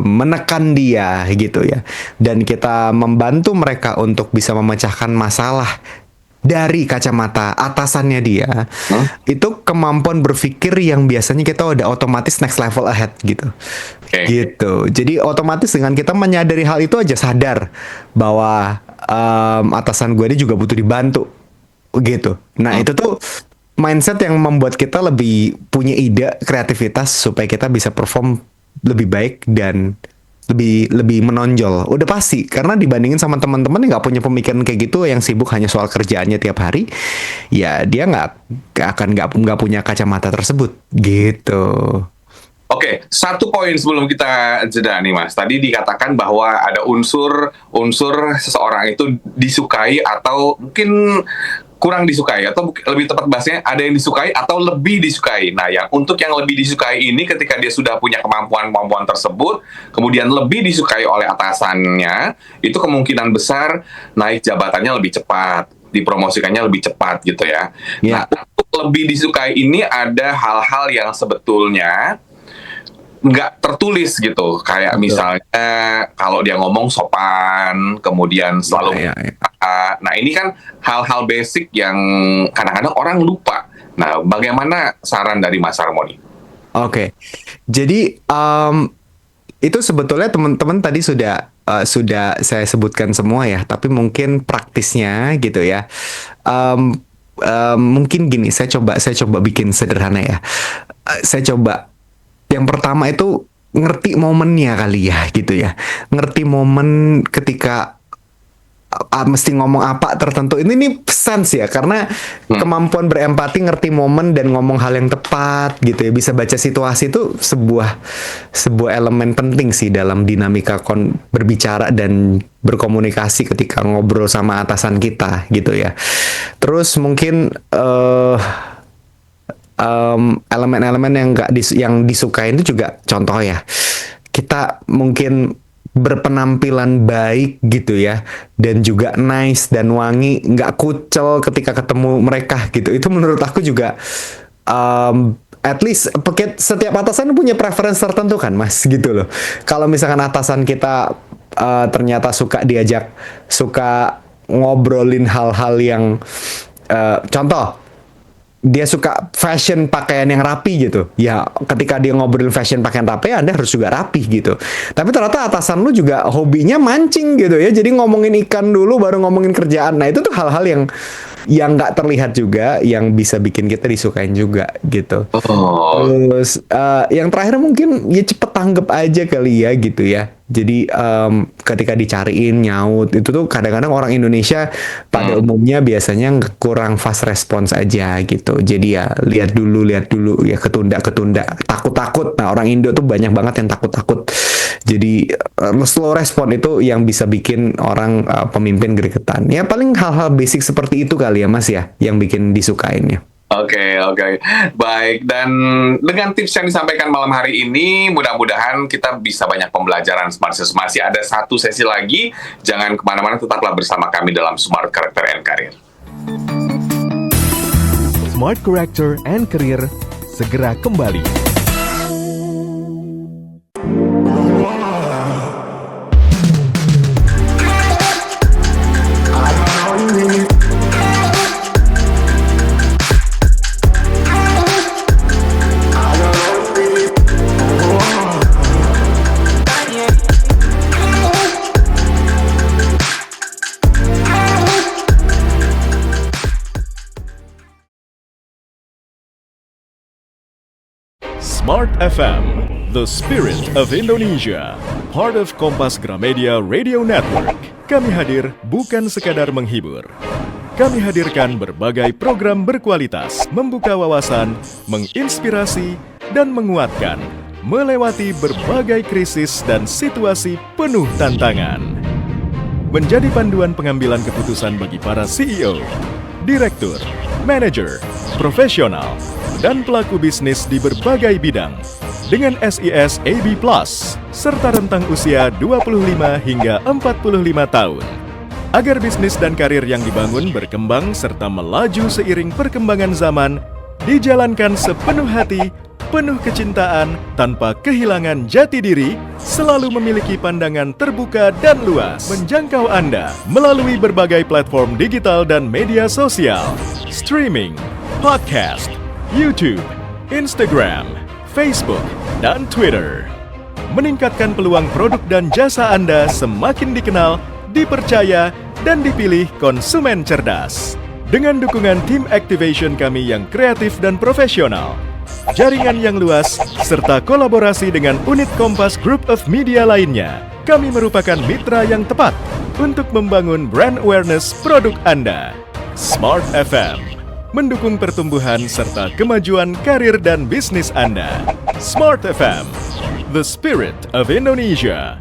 menekan dia gitu ya, dan kita membantu mereka untuk bisa memecahkan masalah dari kacamata atasannya dia. Itu kemampuan berpikir yang biasanya kita udah otomatis next level ahead gitu. Gitu. Jadi otomatis dengan kita menyadari hal itu aja, sadar bahwa atasan gue ini juga butuh dibantu gitu. Nah, itu tuh mindset yang membuat kita lebih punya ide, kreativitas supaya kita bisa perform lebih baik dan lebih menonjol. Udah pasti, karena dibandingin sama teman-teman yang nggak punya pemikiran kayak gitu, yang sibuk hanya soal kerjaannya tiap hari, ya dia nggak punya kacamata tersebut gitu. Oke, satu poin sebelum kita jeda nih, Mas. Tadi dikatakan bahwa ada unsur seseorang itu disukai atau mungkin kurang disukai, atau lebih tepat bahasanya ada yang disukai atau lebih disukai. Nah, untuk yang lebih disukai ini, ketika dia sudah punya kemampuan tersebut, kemudian lebih disukai oleh atasannya, itu kemungkinan besar naik jabatannya lebih cepat, dipromosikannya lebih cepat gitu ya. Nah, untuk lebih disukai ini ada hal-hal yang sebetulnya nggak tertulis gitu, kayak misalnya kalau dia ngomong sopan, kemudian selalu nah, ini kan hal-hal basic yang kadang-kadang orang lupa. Nah, bagaimana saran dari Mas Harmoni? Oke. Jadi itu sebetulnya teman-teman tadi sudah saya sebutkan semua ya, tapi mungkin praktisnya gitu ya. Mungkin gini, saya coba bikin sederhana ya. Saya coba yang pertama itu ngerti momennya kali ya, gitu ya. Ngerti momen ketika mesti ngomong apa tertentu. Ini nih sense ya, karena kemampuan berempati, ngerti momen dan ngomong hal yang tepat gitu ya, bisa baca situasi itu sebuah elemen penting sih dalam dinamika berbicara dan berkomunikasi ketika ngobrol sama atasan kita gitu ya. Terus mungkin elemen-elemen yang disukai itu juga, contoh ya, kita mungkin berpenampilan baik gitu ya, dan juga nice dan wangi, nggak kucel ketika ketemu mereka gitu. Itu menurut aku juga at least setiap atasan punya preference tertentu kan, Mas, gitu loh. Kalau misalkan atasan kita ternyata suka ngobrolin hal-hal yang contoh, dia suka fashion pakaian yang rapi gitu. Ya, ketika dia ngobrolin fashion pakaian rapi, Anda harus juga rapi gitu. Tapi ternyata atasan lu juga hobinya mancing gitu ya. Jadi ngomongin ikan dulu baru ngomongin kerjaan. Nah, itu tuh hal-hal yang nggak terlihat juga, yang bisa bikin kita disukain juga gitu. Terus yang terakhir mungkin ya cepet tanggap aja kali ya gitu ya. Jadi ketika dicariin nyaut itu tuh kadang-kadang orang Indonesia pada umumnya biasanya kurang fast response aja gitu. Jadi ya lihat dulu ya, ketunda, takut. Nah, orang Indo tuh banyak banget yang takut. Jadi slow respon itu yang bisa bikin orang pemimpin gregetan. Ya paling hal-hal basic seperti itu kali ya, Mas ya, yang bikin disukainnya. Oke. Baik, dan dengan tips yang disampaikan malam hari ini, mudah-mudahan kita bisa banyak pembelajaran Smart Sales. Masih ada satu sesi lagi, jangan kemana-mana, tetaplah bersama kami dalam Smart Character and Career. Smart Character and Career segera kembali. Smart FM, the spirit of Indonesia, part of Kompas Gramedia Radio Network. Kami hadir bukan sekadar menghibur. Kami hadirkan berbagai program berkualitas, membuka wawasan, menginspirasi, dan menguatkan, melewati berbagai krisis dan situasi penuh tantangan. Menjadi panduan pengambilan keputusan bagi para CEO, direktur, manajer, profesional, dan pelaku bisnis di berbagai bidang dengan SIS AB+, serta rentang usia 25 hingga 45 tahun. Agar bisnis dan karir yang dibangun berkembang serta melaju seiring perkembangan zaman, dijalankan sepenuh hati, penuh kecintaan, tanpa kehilangan jati diri, selalu memiliki pandangan terbuka dan luas, menjangkau Anda melalui berbagai platform digital dan media sosial, streaming, podcast, YouTube, Instagram, Facebook, dan Twitter. Meningkatkan peluang produk dan jasa Anda semakin dikenal, dipercaya, dan dipilih konsumen cerdas. Dengan dukungan tim activation kami yang kreatif dan profesional, jaringan yang luas, serta kolaborasi dengan unit Kompas Group of Media lainnya, kami merupakan mitra yang tepat untuk membangun brand awareness produk Anda. Smart FM mendukung pertumbuhan serta kemajuan karir dan bisnis Anda. Smart FM, the spirit of Indonesia.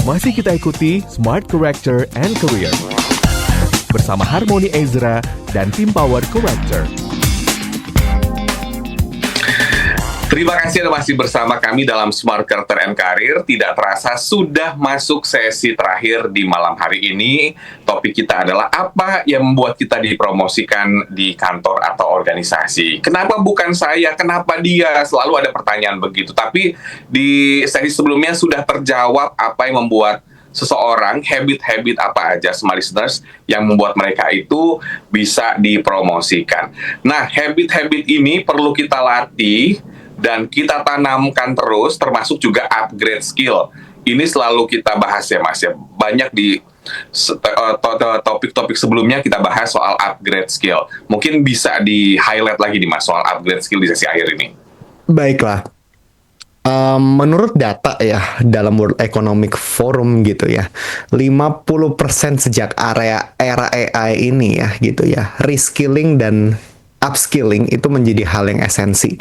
Masih kita ikuti Smart Character and Career bersama Harmony Ezra dan tim Power Character. Terima kasih Anda masih bersama kami dalam Smart Character and Career. Tidak terasa sudah masuk sesi terakhir di malam hari ini. Topik kita adalah apa yang membuat kita dipromosikan di kantor atau organisasi. Kenapa bukan saya? Kenapa dia? Selalu ada pertanyaan begitu. Tapi di sesi sebelumnya sudah terjawab apa yang membuat seseorang, habit-habit apa aja, smart listeners, yang membuat mereka itu bisa dipromosikan. Nah, habit-habit ini perlu kita latih dan kita tanamkan terus, termasuk juga upgrade skill. Ini selalu kita bahas ya Mas ya. Banyak di topik-topik sebelumnya kita bahas soal upgrade skill. Mungkin bisa di-highlight lagi nih Mas soal upgrade skill di sesi akhir ini. Baiklah. Menurut data ya dalam World Economic Forum gitu ya, 50% sejak era AI ini ya gitu ya, reskilling dan upskilling itu menjadi hal yang esensi.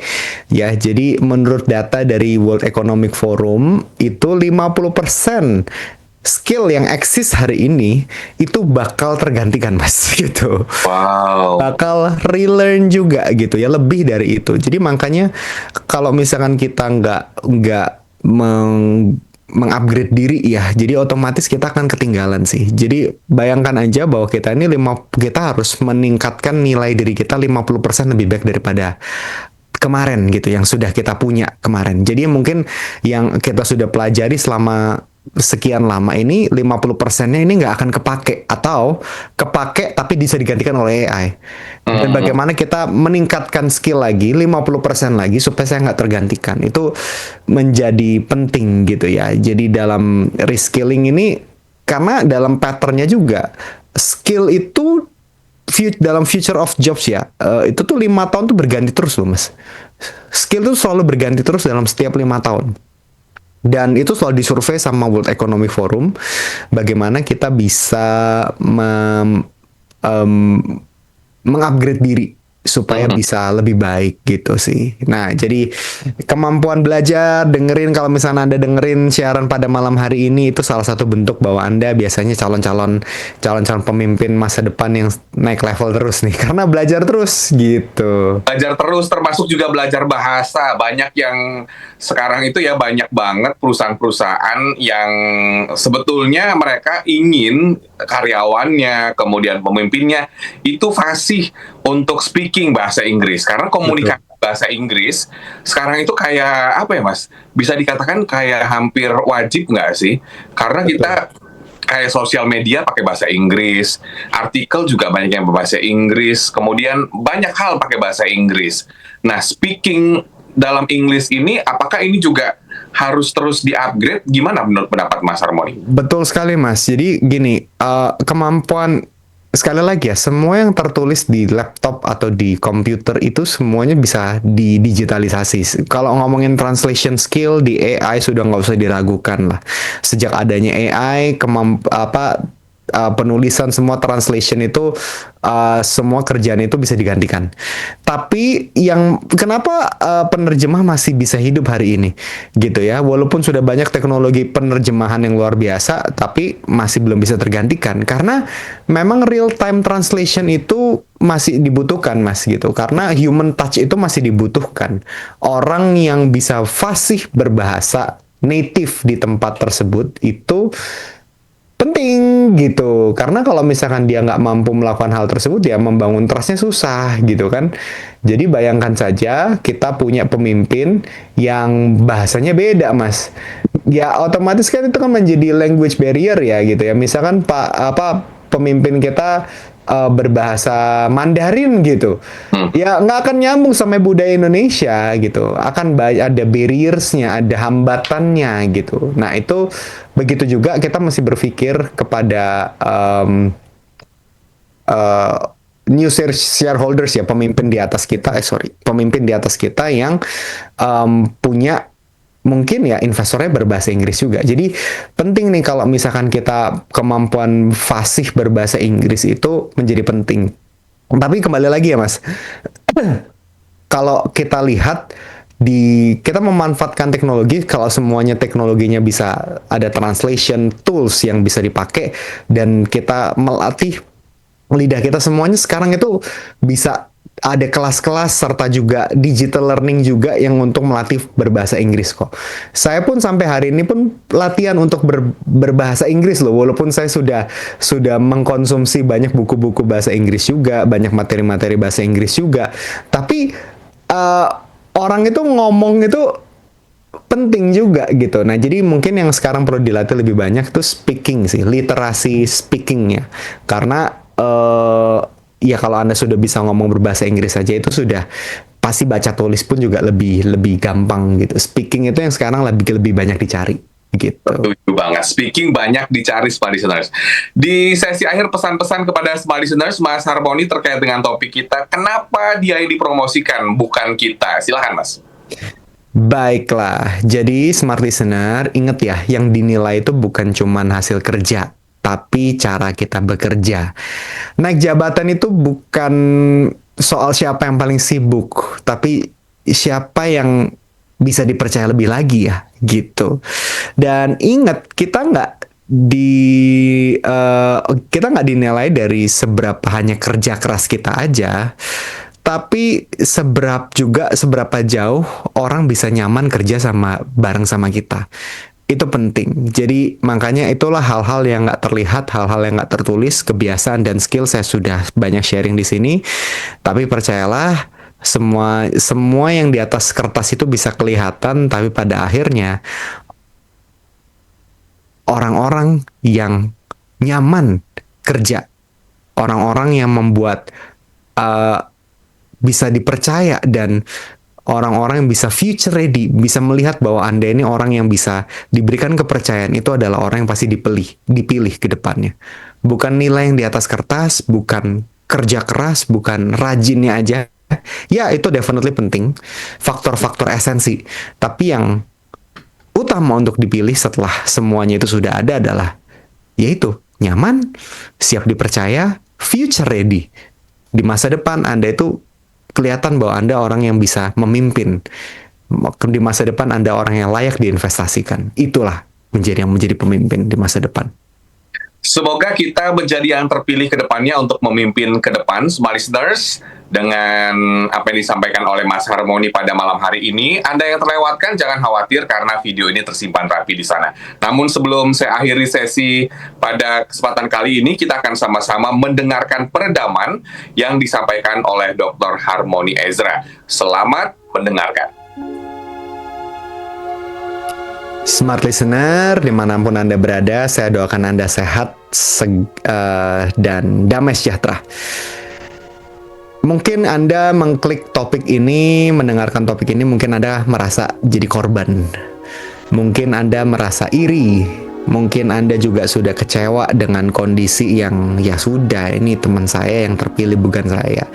Ya, jadi menurut data dari World Economic Forum itu 50% skill yang eksis hari ini itu bakal tergantikan Mas gitu. Wow. Bakal relearn juga gitu ya, lebih dari itu. Jadi makanya kalau misalkan kita nggak mengupgrade diri ya, jadi otomatis kita akan ketinggalan sih. Jadi bayangkan aja bahwa kita harus meningkatkan nilai diri kita 50% lebih baik daripada kemarin gitu, yang sudah kita punya kemarin. Jadi mungkin yang kita sudah pelajari selama sekian lama ini 50%-nya ini nggak akan kepake, atau kepake tapi bisa digantikan oleh AI. Dan bagaimana kita meningkatkan skill lagi 50% lagi supaya saya nggak tergantikan, itu menjadi penting gitu ya. Jadi dalam reskilling ini karena dalam patternnya juga skill itu dalam future of jobs ya, itu tuh 5 tahun tuh berganti terus loh mas. Skill tuh selalu berganti terus dalam setiap 5 tahun. Dan itu selalu disurvei sama World Economic Forum, bagaimana kita bisa mengupgrade diri supaya bisa lebih baik gitu sih. Nah, jadi kemampuan belajar, dengerin, kalau misalnya Anda dengerin siaran pada malam hari ini, itu salah satu bentuk bahwa Anda biasanya calon-calon pemimpin masa depan yang naik level terus nih, karena belajar terus gitu. Belajar terus, termasuk juga belajar bahasa. Banyak yang sekarang itu ya, banyak banget perusahaan-perusahaan yang sebetulnya mereka ingin karyawannya, kemudian pemimpinnya itu fasih untuk speaking bahasa Inggris, karena komunikasi bahasa Inggris sekarang itu kayak apa ya mas, bisa dikatakan kayak hampir wajib nggak sih, karena kita kayak sosial media pakai bahasa Inggris, artikel juga banyak yang berbahasa Inggris, kemudian banyak hal pakai bahasa Inggris. Nah, speaking dalam Inggris ini, apakah ini juga harus terus di-upgrade? Gimana menurut pendapat Mas Harmoni? Betul sekali mas. Jadi gini, kemampuan, sekali lagi ya, semua yang tertulis di laptop atau di komputer itu semuanya bisa didigitalisasi. Kalau ngomongin translation skill di AI sudah nggak usah diragukan lah. Sejak adanya AI, penulisan, semua translation itu, semua kerjaan itu bisa digantikan. Tapi yang kenapa penerjemah masih bisa hidup hari ini gitu ya, walaupun sudah banyak teknologi penerjemahan yang luar biasa, tapi masih belum bisa tergantikan karena memang real time translation itu masih dibutuhkan mas gitu, karena human touch itu masih dibutuhkan. Orang yang bisa fasih berbahasa native di tempat tersebut itu penting gitu, karena kalau misalkan dia nggak mampu melakukan hal tersebut, ya membangun trustnya susah gitu kan. Jadi bayangkan saja kita punya pemimpin yang bahasanya beda mas, ya otomatis kan itu kan menjadi language barrier ya gitu ya. Misalkan pemimpin kita berbahasa Mandarin gitu, ya nggak akan nyambung sama budaya Indonesia gitu, akan ada barriersnya, ada hambatannya gitu. Nah itu begitu juga kita mesti berpikir kepada new shareholders ya, pemimpin di atas kita, pemimpin di atas kita yang punya mungkin ya investornya berbahasa Inggris juga. Jadi penting nih kalau misalkan kita kemampuan fasih berbahasa Inggris itu menjadi penting. Tapi kembali lagi ya mas, kalau kita lihat kita memanfaatkan teknologi, kalau semuanya teknologinya bisa ada translation tools yang bisa dipakai, dan kita melatih lidah kita semuanya sekarang itu bisa ada kelas-kelas serta juga digital learning juga yang untuk melatih berbahasa Inggris kok. Saya pun sampai hari ini pun latihan untuk berbahasa Inggris loh, walaupun saya sudah mengkonsumsi banyak buku-buku bahasa Inggris juga, banyak materi-materi bahasa Inggris juga. Tapi orang itu ngomong itu penting juga gitu. Nah, jadi mungkin yang sekarang perlu dilatih lebih banyak itu speaking sih, literasi speakingnya. Karena ya kalau Anda sudah bisa ngomong berbahasa Inggris saja itu sudah pasti baca tulis pun juga lebih gampang gitu. Speaking itu yang sekarang lebih banyak dicari gitu. Setuju banget. Speaking banyak dicari smart listeners. Di sesi akhir pesan-pesan kepada smart listeners, Mas Harmoni terkait dengan topik kita, kenapa dia yang dipromosikan bukan kita? Silakan Mas. Baiklah, jadi smart listener, ingat ya, yang dinilai itu bukan cuman hasil kerja, tapi cara kita bekerja. Naik jabatan itu bukan soal siapa yang paling sibuk, tapi siapa yang bisa dipercaya lebih lagi ya, gitu. Dan ingat, kita nggak dinilai dari seberapa hanya kerja keras kita aja, tapi seberapa jauh orang bisa nyaman kerja bareng sama kita. Itu penting. Jadi makanya itulah hal-hal yang nggak terlihat, hal-hal yang nggak tertulis, kebiasaan dan skill saya sudah banyak sharing di sini. Tapi percayalah, semua yang di atas kertas itu bisa kelihatan, tapi pada akhirnya orang-orang yang nyaman kerja, orang-orang yang membuat bisa dipercaya dan orang-orang yang bisa future ready, bisa melihat bahwa Anda ini orang yang bisa diberikan kepercayaan, itu adalah orang yang pasti dipilih ke depannya. Bukan nilai yang di atas kertas, bukan kerja keras, bukan rajinnya aja. Ya, itu definitely penting, faktor-faktor esensi. Tapi yang utama untuk dipilih setelah semuanya itu sudah ada adalah yaitu nyaman, siap dipercaya, future ready. Di masa depan Anda itu kelihatan bahwa Anda orang yang bisa memimpin. Di masa depan Anda orang yang layak diinvestasikan. Itulah yang menjadi pemimpin di masa depan. Semoga kita menjadi yang terpilih ke depannya untuk memimpin ke depan, Smart Listeners. Dengan apa yang disampaikan oleh Mas Harmoni pada malam hari ini, Anda yang terlewatkan jangan khawatir karena video ini tersimpan rapi di sana. Namun sebelum saya akhiri sesi pada kesempatan kali ini, kita akan sama-sama mendengarkan peredaman yang disampaikan oleh Dr. Harmoni Ezra. Selamat mendengarkan. Smart Listener, dimanapun Anda berada, saya doakan Anda sehat dan damai sejahtera. Mungkin Anda mengklik topik ini, mendengarkan topik ini, mungkin Anda merasa jadi korban. Mungkin Anda merasa iri. Mungkin Anda juga sudah kecewa dengan kondisi yang ya sudah, ini teman saya yang terpilih bukan saya.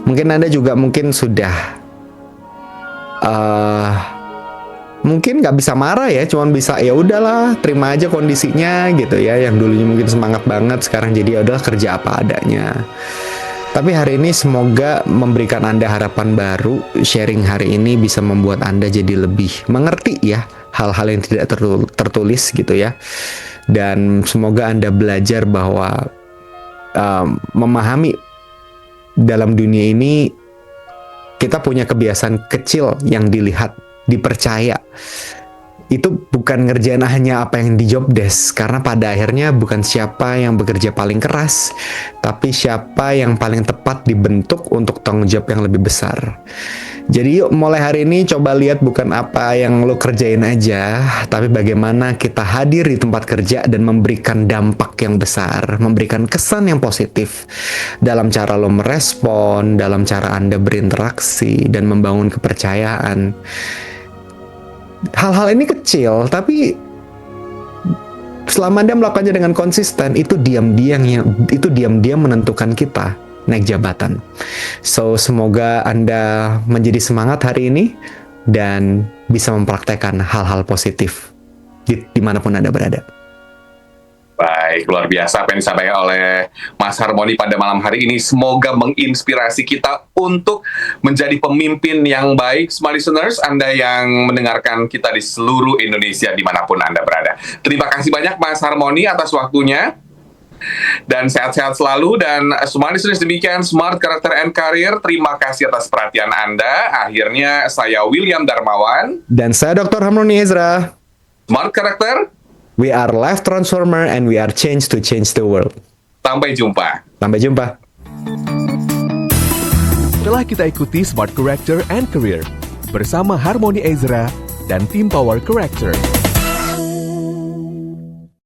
Mungkin Anda juga sudah mungkin nggak bisa marah ya, cuman bisa ya udahlah terima aja kondisinya gitu ya. Yang dulunya mungkin semangat banget, sekarang jadi ya udah kerja apa adanya. Tapi hari ini semoga memberikan Anda harapan baru. Sharing hari ini bisa membuat Anda jadi lebih mengerti ya hal-hal yang tidak tertulis gitu ya. Dan semoga Anda belajar bahwa memahami dalam dunia ini kita punya kebiasaan kecil yang dilihat, dipercaya. Itu bukan ngerjain hanya apa yang di job desk, karena pada akhirnya bukan siapa yang bekerja paling keras, tapi siapa yang paling tepat dibentuk untuk tanggung jawab yang lebih besar. Jadi yuk mulai hari ini coba lihat bukan apa yang lo kerjain aja, tapi bagaimana kita hadir di tempat kerja dan memberikan dampak yang besar, memberikan kesan yang positif dalam cara lo merespon, dalam cara Anda berinteraksi dan membangun kepercayaan. Hal-hal ini kecil, tapi selama Anda melakukannya dengan konsisten, itu diam-diam menentukan kita naik jabatan. So, semoga Anda menjadi semangat hari ini dan bisa mempraktekkan hal-hal positif dimanapun Anda berada. Baik, luar biasa apa yang disampaikan oleh Mas Harmoni pada malam hari ini. Semoga menginspirasi kita untuk menjadi pemimpin yang baik. Smart Listeners, Anda yang mendengarkan kita di seluruh Indonesia dimanapun Anda berada. Terima kasih banyak Mas Harmoni atas waktunya. Dan sehat-sehat selalu. Dan Smart Listeners, demikian Smart Character and Career. Terima kasih atas perhatian Anda. Akhirnya saya William Darmawan. Dan saya Dr. Harmoni Ezra. Smart Character. We are life transformer and we are change to change the world. Sampai jumpa. Sampai jumpa. Telah kita ikuti Smart Character and Career bersama Harmoni Ezra dan tim Power Character.